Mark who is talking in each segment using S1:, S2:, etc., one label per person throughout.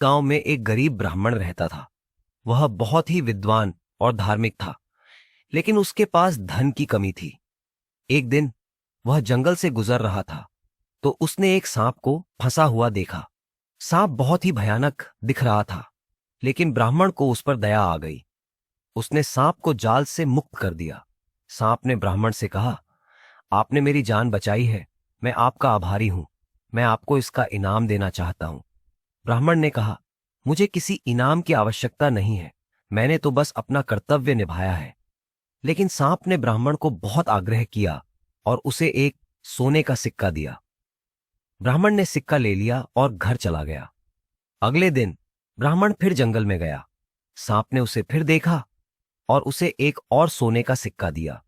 S1: गांव में एक गरीब ब्राह्मण रहता था। वह बहुत ही विद्वान और धार्मिक था, लेकिन उसके पास धन की कमी थी। एक दिन वह जंगल से गुजर रहा था तो उसने एक सांप को फंसा हुआ देखा। सांप बहुत ही भयानक दिख रहा था, लेकिन ब्राह्मण को उस पर दया आ गई। उसने सांप को जाल से मुक्त कर दिया। सांप ने ब्राह्मण से कहा, आपने मेरी जान बचाई है, मैं आपका आभारी हूं। मैं आपको इसका इनाम देना चाहता हूं। ब्राह्मण ने कहा, मुझे किसी इनाम की आवश्यकता नहीं है, मैंने तो बस अपना कर्तव्य निभाया है। लेकिन सांप ने ब्राह्मण को बहुत आग्रह किया और उसे एक सोने का सिक्का दिया। ब्राह्मण ने सिक्का ले लिया और घर चला गया। अगले दिन ब्राह्मण फिर जंगल में गया। सांप ने उसे फिर देखा और उसे एक और सोने का सिक्का दिया।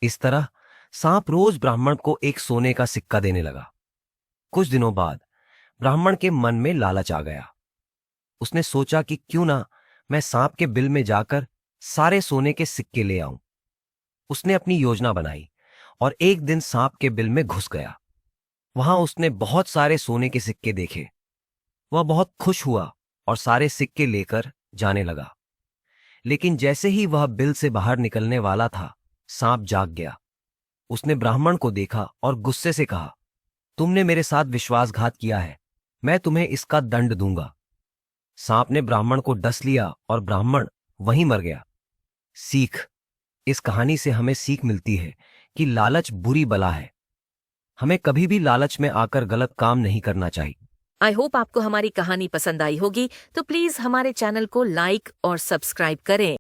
S1: इस तरह सांप रोज ब्राह्मण को एक सोने का सिक्का देने लगा। कुछ दिनों बाद ब्राह्मण के मन में लालच आ गया। उसने सोचा कि क्यों ना मैं सांप के बिल में जाकर सारे सोने के सिक्के ले आऊं। उसने अपनी योजना बनाई और एक दिन सांप के बिल में घुस गया। वहां उसने बहुत सारे सोने के सिक्के देखे। वह बहुत खुश हुआ और सारे सिक्के लेकर जाने लगा। लेकिन जैसे ही वह बिल से बाहर निकलने वाला था, सांप जाग गया। उसने ब्राह्मण को देखा और गुस्से से कहा, तुमने मेरे साथ विश्वासघात किया है, मैं तुम्हें इसका दंड दूंगा। सांप ने ब्राह्मण को डस लिया और ब्राह्मण वहीं मर गया। सीख। इस कहानी से हमें सीख मिलती है कि लालच बुरी बला है। हमें कभी भी लालच में आकर गलत काम नहीं करना चाहिए।
S2: आई होप आपको हमारी कहानी पसंद आई होगी, तो प्लीज हमारे चैनल को लाइक और सब्सक्राइब करें।